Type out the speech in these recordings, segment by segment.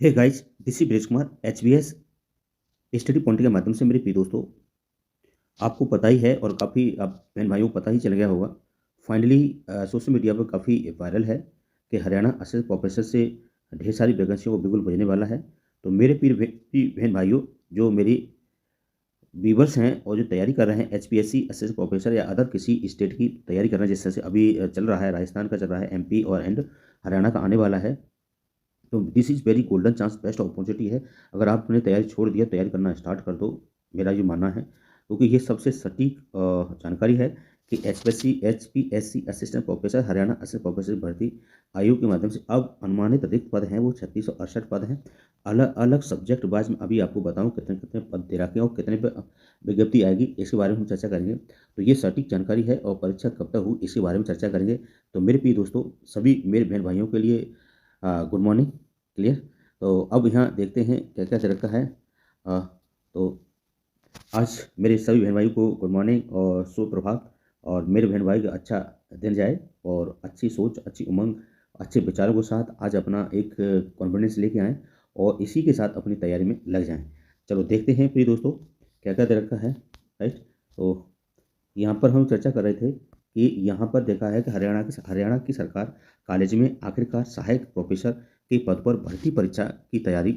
Hey guys, this is Brij Kumar HBS study point के माध्यम से मेरे प्रिय दोस्तों, आपको पता ही है और काफ़ी आप बहन भाइयों को पता ही चल गया होगा। फाइनली सोशल मीडिया पर काफ़ी वायरल है कि हरियाणा असिस्टेंट प्रोफेसर से ढेर सारी वैकेंसियों को बिल्कुल बजने वाला है। तो मेरे प्रिय बहन भाइयों, जो मेरी व्यूवर्स हैं और जो तैयारी कर रहे हैं एचपीएससी असिस्टेंट प्रोफेसर या अदर किसी स्टेट की तैयारी कर रहे हैं, जिस तरह से अभी चल रहा है, राजस्थान का चल रहा है, एमपी और एंड हरियाणा का आने वाला है। तो this is very golden chance, best opportunity है। अगर आपने तैयारी छोड़ दिया, तैयारी करना स्टार्ट कर दो, मेरा ये मानना है, क्योंकि ये सबसे सटीक जानकारी है कि HPSC assistant professor Haryana assistant professor भर्ती आयोग के माध्यम से अब अनुमानित रिक्त पद हैं वो 3668 पद हैं। अलग अलग सब्जेक्ट वाइज में अभी आपको बताऊं कितने कितने पद दे रखे हैं और कितने पे विज्ञप्ति आएगी, इसके बारे में हम चर्चा करेंगे। तो ये सटीक जानकारी है और परीक्षा कब तक हुई इसके बारे में चर्चा करेंगे। तो मेरे प्रिय दोस्तों, सभी मेरे बहन भाइयों के लिए गुड मॉर्निंग। क्लियर। तो अब यहाँ देखते हैं क्या क्या चल रखा है। तो आज मेरे सभी बहन भाइयों को गुड मॉर्निंग और सुप्रभात, और मेरे बहन भाई का अच्छा दिन जाए और अच्छी सोच, अच्छी उमंग, अच्छे विचारों के साथ आज अपना एक कॉन्फिडेंस लेके आएँ और इसी के साथ अपनी तैयारी में लग जाएं। चलो देखते हैं प्रिय दोस्तों क्या क्या दे रखा है। राइट। तो यहाँ पर हम चर्चा कर रहे थे कि यहाँ पर देखा है कि हरियाणा की सरकार कॉलेज में आखिरकार सहायक प्रोफेसर के पद पर भर्ती परीक्षा की तैयारी।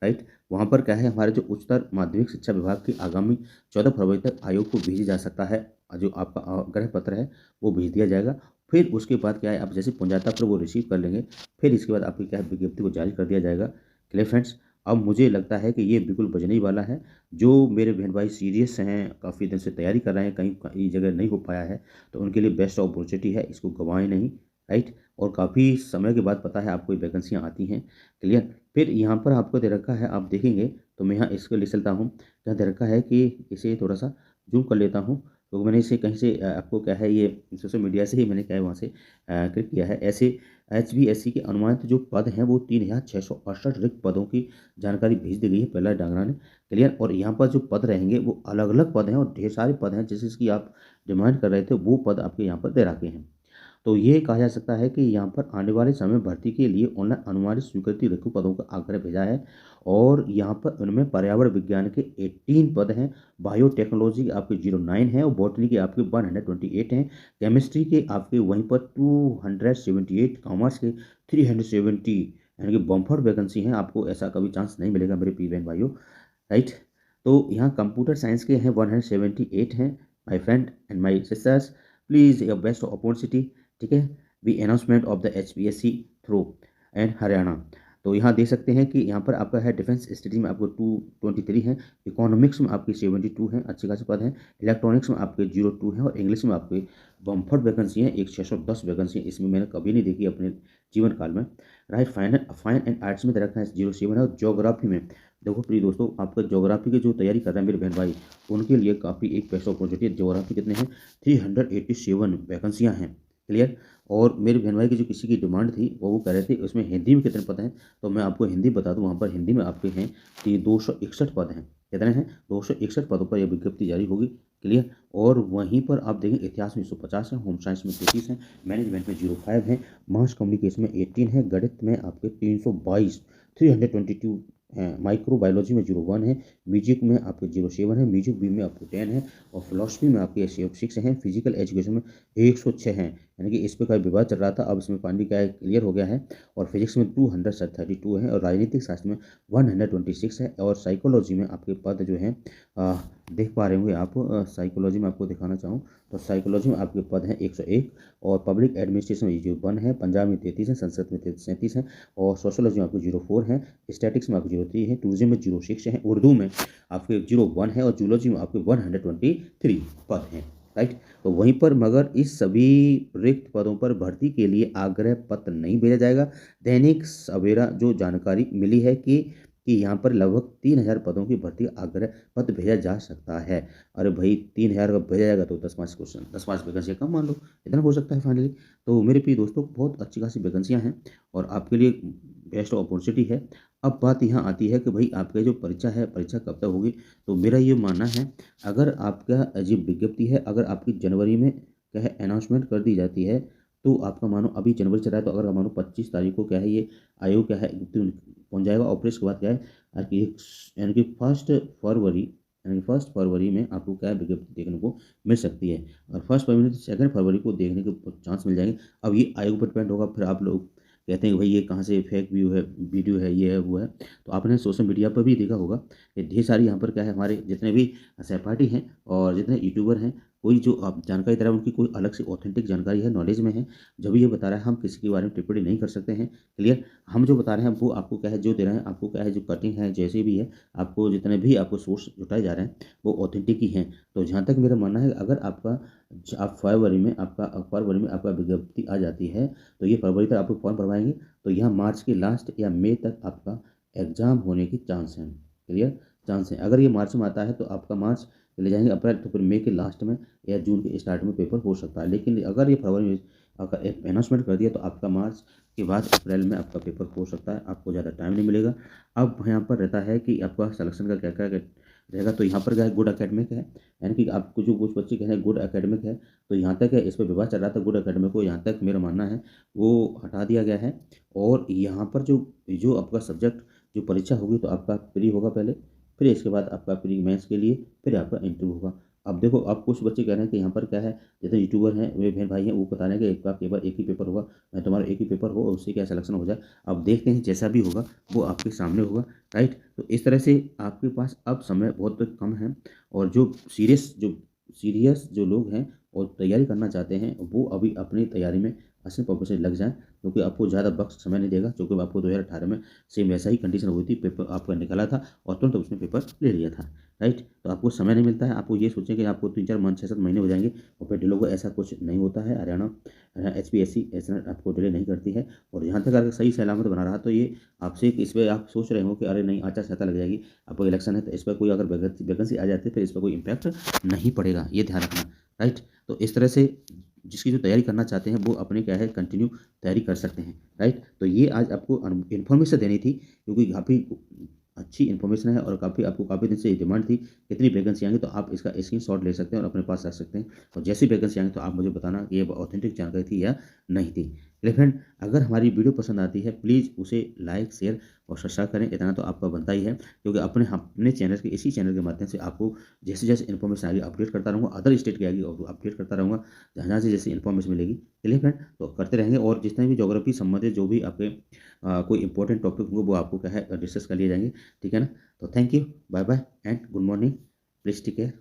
राइट। वहाँ पर क्या है, हमारे जो उच्चतर माध्यमिक शिक्षा विभाग की आगामी 14 फरवरी तक आयोग को भेजी जा सकता है। जो आपका आग्रह पत्र है वो भेज दिया जाएगा। फिर उसके बाद क्या है, आप जैसे पहुँच जाता फिर वो रिसीव कर लेंगे। फिर इसके बाद आपकी क्या है, विज्ञप्ति को जारी कर दिया जाएगा। Clear friends. अब मुझे लगता है कि ये बिल्कुल बजने ही वाला है। जो मेरे बहन भाई सीरियस हैं, काफ़ी दिन से तैयारी कर रहे हैं, कहीं कई जगह नहीं हो पाया है, तो उनके लिए बेस्ट अपॉर्चुनिटी है, इसको गंवाएं नहीं। राइट। और काफ़ी समय के बाद पता है आपको ये वैकेंसियाँ आती हैं। क्लियर। फिर यहाँ पर आपको दे रखा है, आप देखेंगे तो मैं यहाँ इसको ले चलता हूँ। यहाँ दे रखा है कि इसे थोड़ा सा जूम कर लेता हूँ, तो मैंने इसे कहीं से आपको क्या है, ये सोशल मीडिया से ही मैंने क्या है वहाँ से क्लिक किया है। ऐसे एचबीएससी के अनुमानित जो पद हैं वो 3668 रिक्त पदों की जानकारी भेज दी गई है पहला डांगरा ने। क्लियर। और यहाँ पर जो पद रहेंगे वो अलग अलग पद हैं और ढेर सारे पद हैं, जिस जिसकी आप डिमांड कर रहे थे वो पद आपके यहाँ पर दे रखे हैं। तो ये कहा जा सकता है कि यहाँ पर आने वाले समय में भर्ती के लिए ऑनलाइन अनुमानित स्वीकृति रिक्त पदों का आग्रह भेजा है। और यहाँ पर उनमें पर्यावरण विज्ञान के 18 पद हैं, बायोटेक्नोलॉजी के आपके 09 हैं और बॉटनी के आपके 128 हैं, केमिस्ट्री के आपके वहीं पर 278, कॉमर्स के 370, यानी कि बम्फर वैकेंसी हैं। आपको ऐसा कभी चांस नहीं मिलेगा मेरे प्रिय बहन भाइयों। राइट। तो यहाँ कंप्यूटर साइंस के हैं 178 हैं। My friend and my sisters, please your best opportunity. ठीक है। We announcement of the HPSC through and Haryana. तो यहाँ देख सकते हैं कि यहाँ पर आपका है डिफेंस स्टडी में आपको 223 है, इकोनॉमिक्स में आपकी 72 हैं, अच्छे खासे पद हैं, इलेक्ट्रॉनिक्स में आपके 02 हैं और इंग्लिश में आपके बम्फर वैकेंसी हैं, एक 610 वैकेंसी है। इसमें मैंने कभी नहीं देखी अपने जीवन काल में। राइट। फाइन एंड आर्ट्स में दे रखा है 07 है और ज्योग्राफी में देखो प्रिय दोस्तों, आपका ज्योग्राफी की जो तैयारी कर रहे हैं मेरे बहन भाई, उनके लिए काफ़ी एक बेस्ट अपॉर्चुनिटी है। ज्योग्राफी कितने हैं, 387 वैकेंसियाँ हैं। क्लियर। और मेरे बहन भाई की जो किसी की डिमांड थी वो कह रहे थे उसमें हिंदी में कितने पद हैं, तो मैं आपको हिंदी बता दूं, वहाँ पर हिंदी में आपके हैं 261 पद हैं। कितने हैं, 261 पदों पर यह विज्ञप्ति जारी होगी। क्लियर। और वहीं पर आप देखें इतिहास में 150 है, होम साइंस में 33 हैं, मैनेजमेंट में 05 है, मास कम्युनिकेशन में 18 है, गणित में आपके 322, 322 हैं, माइक्रो बायोलॉजी में 01 है, म्यूजिक में आपके 07 है, म्यूजिक बी में आपके 10 है और फिलोसफी में आपके 6 हैं, फिजिकल एजुकेशन में 106 हैं। यानी कि इस पर का विवाद चल रहा था, अब इसमें पानी क्या है, क्लियर हो गया है। और फिजिक्स में 232 है और राजनीतिक शास्त्र में 126 है और साइकोलॉजी में आपके पद जो हैं देख पा रहे होंगे आप। साइकोलॉजी में आपको दिखाना चाहूँ तो साइकोलॉजी में आपके पद हैं 101 और पब्लिक एडमिनिस्ट्रेशन में 01 है, पंजाब में 33 है, संस्कृत में 37 है और सोशोलॉजी में आपको 04 है, स्टैटिक्स में आपको 03 है, टूरिज्म में 06 है, उर्दू में आपके 01 है और जूलॉजी में आपके 123 पद हैं। राइट। तो वहीं पर मगर इस सभी रिक्त पदों पर भर्ती के लिए आग्रह पत्र नहीं भेजा जाएगा। दैनिक सवेरा जो जानकारी मिली है कि यहाँ पर लगभग 3000 पदों की भर्ती आग्रह पत्र भेजा जा सकता है। अरे भाई, 3000 का भेजा जाएगा तो 10-5 क्वेश्चन, 10-5 वैकेंसियाँ कम मान लो, इतना हो सकता है फाइनली। तो मेरे प्रिय दोस्तों, बहुत अच्छी खासी वैकेंसियाँ हैं और आपके लिए बेस्ट अपॉर्चुनिटी है। अब बात यहाँ आती है कि भाई आपका जो परीक्षा है, परीक्षा कब तक होगी। तो मेरा ये मानना है, अगर आपका जो विज्ञप्ति है, अगर आपकी जनवरी में क्या है अनाउंसमेंट कर दी जाती है, तो आपका मानो अभी जनवरी चल रहा है, तो अगर मानो 25 तारीख को क्या है ये आयोग क्या है पहुँच जाएगा, और फिर इसके बाद क्या है यानी कि फर्स्ट फरवरी में आपको क्या है विज्ञप्ति देखने को मिल सकती है, और फर्स्ट फरवरी से 2 फरवरी को देखने के चांस मिल जाएंगे। अब ये आयोग पर डिपेंड होगा, फिर आप लोग कहते हैं कि भाई ये कहाँ से फेक व्यू है, वीडियो है, ये है वो है। तो आपने सोशल मीडिया पर भी देखा होगा कि ढेर सारी यहाँ पर क्या है हमारे जितने भी सहपाठी हैं और जितने यूट्यूबर हैं, कोई जो आप जानकारी दे रहा है उनकी कोई अलग से ऑथेंटिक जानकारी है, नॉलेज में है, जब ये बता रहा है हम किसी के बारे में टिप्पणी नहीं कर सकते हैं। क्लियर। हम जो बता रहे हैं वो आपको क्या है जो दे रहे हैं, आपको क्या है जो कटिंग है जैसे भी है, आपको जितने भी आपको सोर्स जुटाए जा रहे हैं वो ऑथेंटिक ही हैं। तो जहाँ तक मेरा मानना है, अगर आपका आप फरवरी में आपका विज्ञप्ति आ जाती है, तो ये फरवरी तक आप फॉर्म भरवाएंगे, तो यहाँ मार्च के लास्ट या मई तक आपका एग्जाम होने की चांस है। क्लियर। चांस है। अगर ये मार्च में आता है तो आपका मार्च ले जाएंगे अप्रैल, तो फिर मई के लास्ट में या जून के स्टार्ट में पेपर हो सकता है। लेकिन अगर ये फरवरी में अगर अनाउंसमेंट कर दिया तो आपका मार्च के बाद अप्रैल में आपका पेपर हो सकता है, आपको ज़्यादा टाइम नहीं मिलेगा। अब यहाँ पर रहता है कि आपका सिलेक्शन का क्या क्या रहेगा, तो यहाँ पर क्या है गुड एकेडमिक है, यानी कि आपको जो कुछ बच्चे कह रहे हैं गुड एकेडमिक है, तो यहाँ तक है इस पर विवाद चल रहा था गुड एकेडमिक को, यहाँ तक मेरा मानना है वो हटा दिया गया है। और यहाँ पर जो जो आपका सब्जेक्ट जो परीक्षा होगी तो आपका प्री होगा पहले, फिर इसके बाद आपका प्री मेंस के लिए फिर आपका इंटरव्यू होगा। अब देखो अब कुछ बच्चे कह रहे हैं कि यहाँ पर क्या है, जैसे यूट्यूबर हैं वे बहन भाई हैं वो बता रहे हैं कि एक का केवल एक ही पेपर होगा, तुम्हारा एक ही पेपर हो और उससे क्या सिलेक्शन हो जाए। अब देखते हैं जैसा भी होगा वो आपके सामने होगा। राइट। तो इस तरह से आपके पास अब समय बहुत कम है, और जो सीरियस जो लोग हैं और तैयारी करना चाहते हैं वो अभी अपनी तैयारी में 80% लग जाएं, क्योंकि आपको ज़्यादा वक्त समय नहीं देगा, क्योंकि आपको 2018 में सेम वैसा ही कंडीशन हुई थी, पेपर आपका निकला था और तुरंत उसने पेपर ले लिया था। राइट। तो आपको समय नहीं मिलता है, आपको ये सोचें कि आपको 3-4 मंथ 6-7 महीने हो जाएंगे, और फिर डिले होगा, ऐसा कुछ नहीं होता है। हरियाणा HPSC ऐसा आपको डिले नहीं करती है। और जहाँ तक अगर सही सलामत बना रहा तो ये आपसे इस पर आप सोच रहे हो कि अरे नहीं आचार संहिता लग जाएगी, आपको इलेक्शन है तो इस पर कोई अगर वैकेंसी आ जाती है फिर इस पर कोई इम्पैक्ट नहीं पड़ेगा, ये ध्यान रखना। राइट। तो इस तरह से जिसकी जो तैयारी करना चाहते हैं वो अपने क्या है कंटिन्यू तैयारी कर सकते हैं। राइट। तो ये आज आपको इन्फॉर्मेशन देनी थी, क्योंकि काफ़ी अच्छी इन्फॉर्मेशन है और आपको काफ़ी दिन से डिमांड थी कितनी वैकेंसी आएंगी, तो आप इसका स्क्रीनशॉट ले सकते हैं और अपने पास रख सकते हैं, और जैसी वैकेंसी आएंगी तो आप मुझे बताना कि ये ऑथेंटिक जानकारी थी या नहीं थी। चलिए फ्रेंड, अगर हमारी वीडियो पसंद आती है प्लीज़ उसे लाइक शेयर और सब्सक्राइब करें, इतना तो आपका बनता ही है, क्योंकि अपने चैनल के इसी चैनल के माध्यम से आपको जैसे जैसे इन्फॉर्मेशन आएगी अपडेट करता रहूँगा, अदर स्टेट की आएगी और अपडेट करता रहूँगा, जहाँ से जैसे इन्फॉर्मेशन मिलेगी। चलिए फ्रेंड, तो करते रहेंगे, और जितने भी ज्योग्राफी संबंधित जो भी आपके कोई इंपॉर्टेंट टॉपिक होंगे वो आपको क्या है डिस्कस कर लिए जाएंगे। ठीक है ना। तो thank you, bye bye and good morning, please take care.